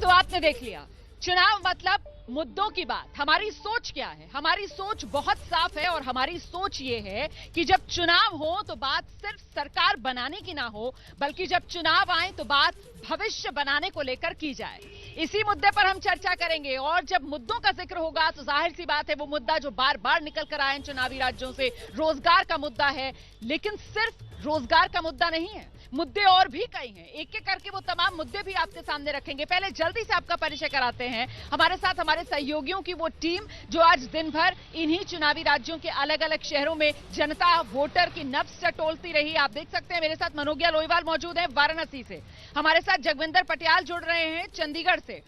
तो आपने देख लिया, चुनाव मतलब मुद्दों की बात। हमारी सोच क्या है? हमारी सोच बहुत साफ है और हमारी सोच ये है कि जब चुनाव हो तो बात सिर्फ सरकार बनाने की ना हो, बल्कि जब चुनाव आए तो बात भविष्य बनाने को लेकर की जाए। इसी मुद्दे पर हम चर्चा करेंगे और जब मुद्दों का जिक्र होगा तो जाहिर सी बात है वो मुद्दा जो बार बार निकल कर आए चुनावी राज्यों से, रोजगार का मुद्दा है। लेकिन सिर्फ रोजगार का मुद्दा नहीं है, मुद्दे और भी कई हैं। एक एक करके वो तमाम मुद्दे भी आपके सामने रखेंगे। पहले जल्दी से आपका परिचय कराते हैं हमारे साथ हमारे सहयोगियों की वो टीम जो आज दिन भर इन्हीं चुनावी राज्यों के अलग अलग शहरों में जनता वोटर की नब्ज टटोलती रही। आप देख सकते हैं मेरे साथ मनोज्ञा लोईवाल मौजूद है वाराणसी से, हमारे साथ जगविंदर पटियाल जुड़ रहे हैं चंडीगढ़ से,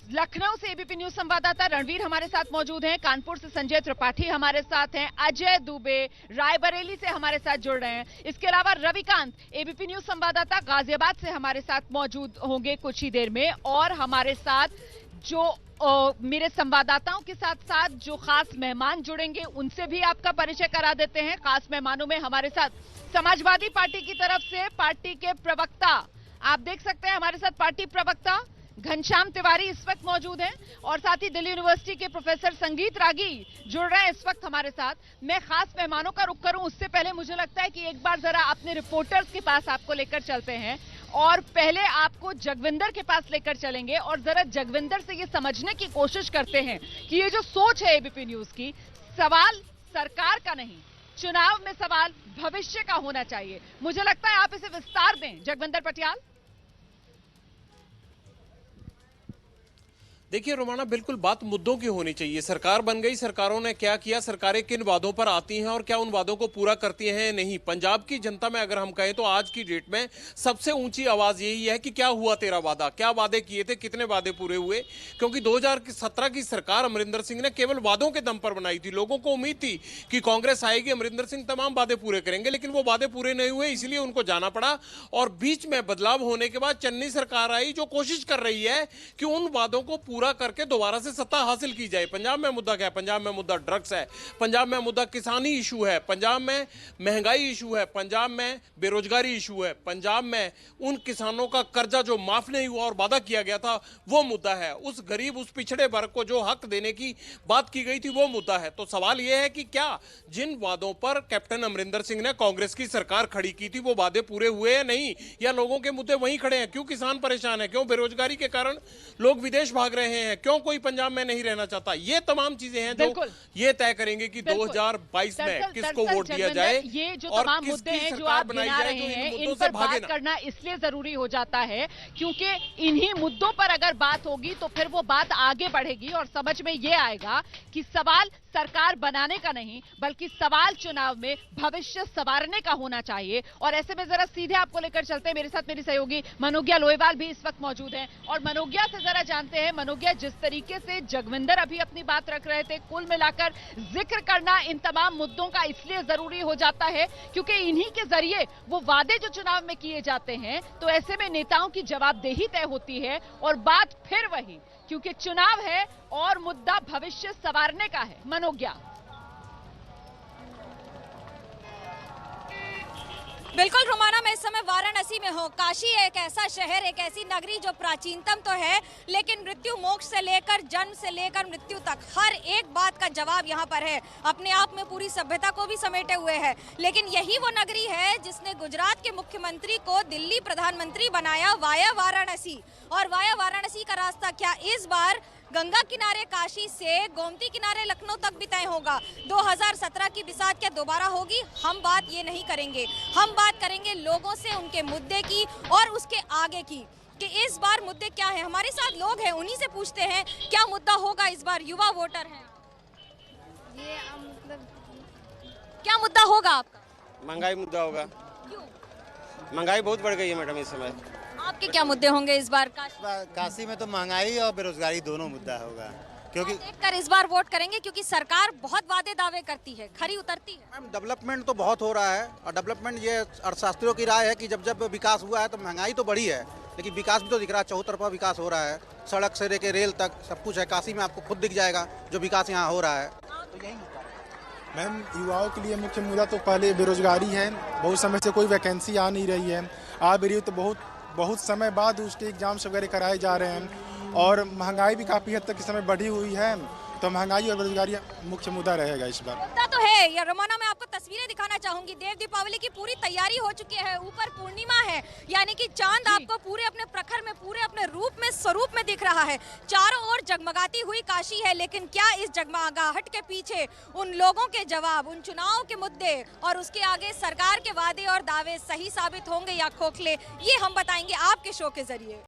लखनऊ से एबीपी न्यूज संवाददाता रणवीर हमारे साथ मौजूद हैं, कानपुर से संजय त्रिपाठी हमारे साथ हैं, अजय दुबे रायबरेली से हमारे साथ जुड़ रहे हैं। इसके अलावा रविकांत एबीपी न्यूज संवाददाता गाजियाबाद से हमारे साथ मौजूद होंगे कुछ ही देर में। और हमारे साथ जो मेरे संवाददाताओं के साथ साथ जो खास मेहमान जुड़ेंगे उनसे भी आपका परिचय करा देते हैं। खास मेहमानों में हमारे साथ समाजवादी पार्टी की तरफ से पार्टी के प्रवक्ता, आप देख सकते हैं हमारे साथ पार्टी प्रवक्ता घनश्याम तिवारी इस वक्त मौजूद हैं और साथ ही दिल्ली यूनिवर्सिटी के प्रोफेसर संगीत रागी जुड़ रहे हैं इस वक्त हमारे साथ। मैं खास मेहमानों का रुख करूं उससे पहले मुझे लगता है कि एक बार जरा अपने रिपोर्टर्स के पास आपको लेकर चलते हैं और पहले आपको जगविंदर के पास लेकर चलेंगे और जरा जगविंदर से ये समझने की कोशिश करते हैं कि ये जो सोच है एबीपी न्यूज की, सवाल सरकार का नहीं, चुनाव में सवाल भविष्य का होना चाहिए। मुझे लगता है आप इसे विस्तार दें जगविंदर पटियाल। देखिए रोमाना, बिल्कुल बात मुद्दों की होनी चाहिए। सरकार बन गई, सरकारों ने क्या किया, सरकारें किन वादों पर आती हैं और क्या उन वादों को पूरा करती हैं नहीं। पंजाब की जनता में अगर हम कहें तो आज की डेट में सबसे ऊंची आवाज यही है कि क्या हुआ तेरा वादा, क्या वादे किए थे, कितने वादे पूरे हुए। क्योंकि 2017 की सरकार अमरिंदर सिंह ने केवल वादों के दम पर बनाई थी। लोगों को उम्मीद थी कि कांग्रेस आएगी, अमरिंदर सिंह तमाम वादे पूरे करेंगे, लेकिन वो वादे पूरे नहीं हुए, इसलिए उनको जाना पड़ा। और बीच में बदलाव होने के बाद चन्नी सरकार आई जो कोशिश कर रही है कि उन वादों को पूरा करके दोबारा से सत्ता हासिल की जाए। पंजाब में मुद्दा क्या है? पंजाब में मुद्दा ड्रग्स है, पंजाब में मुद्दा किसानी इशू है, पंजाब में महंगाई इशू है, पंजाब में बेरोजगारी इशू है, पंजाब में उन किसानों का कर्जा जो माफ नहीं हुआ और वादा किया गया था वो मुद्दा है, उस गरीब उस पिछड़े वर्ग को जो हक देने की बात की गई थी वो मुद्दा है। तो सवाल यह है कि क्या जिन वादों पर कैप्टन अमरिंदर सिंह ने कांग्रेस की सरकार खड़ी की थी वो वादे पूरे हुए हैं नहीं, या लोगों के मुद्दे वहीं खड़े हैं? क्यों किसान परेशान है, क्यों बेरोजगारी के कारण लोग विदेश भाग रहे हैं, क्यों कोई पंजाब में नहीं रहना चाहता? ये तमाम चीजें हैं जो ये तय करेंगे कि 2022 में किसको वोट दिया जाए। ये जो तमाम मुद्दे हैं जो आप गिना रहे हैं इन पर बात करना इसलिए जरूरी हो जाता है क्योंकि इन्हीं मुद्दों पर अगर बात होगी तो फिर वो बात आगे बढ़ेगी और समझ में ये आएगा कि सवाल सरकार बनाने का नहीं बल्कि सवाल चुनाव में भविष्य संवारने का होना चाहिए। और ऐसे में जरा सीधे आपको लेकर चलते हैं, मेरे साथ मेरी सहयोगी मनोज्ञा लोईवाल भी इस वक्त मौजूद हैं और मनोज्ञा से जरा जानते हैं। मनोज्ञा, जिस तरीके से जगविंदर अभी अपनी बात रख रहे थे, कुल मिलाकर जिक्र करना इन तमाम मुद्दों का इसलिए जरूरी हो जाता है क्योंकि इन्हीं के जरिए वो वादे जो चुनाव में किए जाते हैं तो ऐसे में नेताओं की जवाबदेही तय होती है और बात फिर वही, क्योंकि चुनाव है और मुद्दा भविष्य संवारने का है। मनोज्ञा। बिल्कुल रोमाना, मैं इस समय वाराणसी में हूँ। काशी एक ऐसा शहर, एक ऐसी नगरी जो प्राचीनतम तो है लेकिन मृत्यु मोक्ष से लेकर जन्म से लेकर मृत्यु तक हर एक बात का जवाब यहाँ पर है। अपने आप में पूरी सभ्यता को भी समेटे हुए है। लेकिन यही वो नगरी है जिसने गुजरात के मुख्यमंत्री को दिल्ली प्रधानमंत्री बनाया वाया वाराणसी। और वाया वाराणसी का रास्ता क्या इस बार गंगा किनारे काशी से गोमती किनारे लखनऊ तक भी तय होगा? 2017 की बिसात क्या दोबारा होगी? हम बात ये नहीं करेंगे, हम बात करेंगे लोगों से, उनके मुद्दे की और उसके आगे की कि इस बार मुद्दे क्या है। हमारे साथ लोग हैं, उन्हीं से पूछते हैं क्या मुद्दा होगा इस बार। युवा वोटर हैं, ये मतलब क्या मुद्दा होगा आपका? महंगाई मुद्दा होगा। क्यों? महंगाई बहुत बढ़ गई है मैडम इस समय। आपके क्या मुद्दे होंगे इस बार? काशी में तो महंगाई और बेरोजगारी दोनों मुद्दा होगा क्योंकि देखकर इस बार वोट करेंगे क्योंकि सरकार बहुत वादे दावे करती है, खरी उतरती है। मैम, डेवलपमेंट तो बहुत हो रहा है और डेवलपमेंट ये अर्थशास्त्रियों की राय है कि जब जब विकास हुआ है तो महंगाई तो बढ़ी है लेकिन विकास भी तो दिख रहा है, चौतरफा विकास हो रहा है, सड़क से लेकर रेल तक सब कुछ है। काशी में आपको खुद दिख जाएगा जो विकास यहाँ हो रहा है। तो यही मैम, युवाओं के लिए मुख्य मुद्दा तो पहले बेरोजगारी है। बहुत समय से कोई वैकेंसी आ नहीं रही है, आ भी रही है तो बहुत समय बाद उसके एग्जाम्स वगैरह कराए जा रहे हैं और महंगाई भी काफ़ी हद तक इस समय बढ़ी हुई है, तो महंगाई और बेरोजगारी मुख्य मुद्दा रहेगा इस बार। मुद्दा तो है या रोमाना, मैं आपको तस्वीरें दिखाना चाहूंगी। देव दीपावली की पूरी तैयारी हो चुकी है, ऊपर पूर्णिमा है, यानी कि चांद आपको पूरे अपने प्रखर में, पूरे अपने रूप में, स्वरूप में दिख रहा है। चारों ओर जगमगाती हुई काशी है, लेकिन क्या इस जगमगाहट के पीछे उन लोगों के जवाब, उन चुनाव के मुद्दे और उसके आगे सरकार के वादे और दावे सही साबित होंगे या खोखले, ये हम बताएंगे आपके शो के जरिए।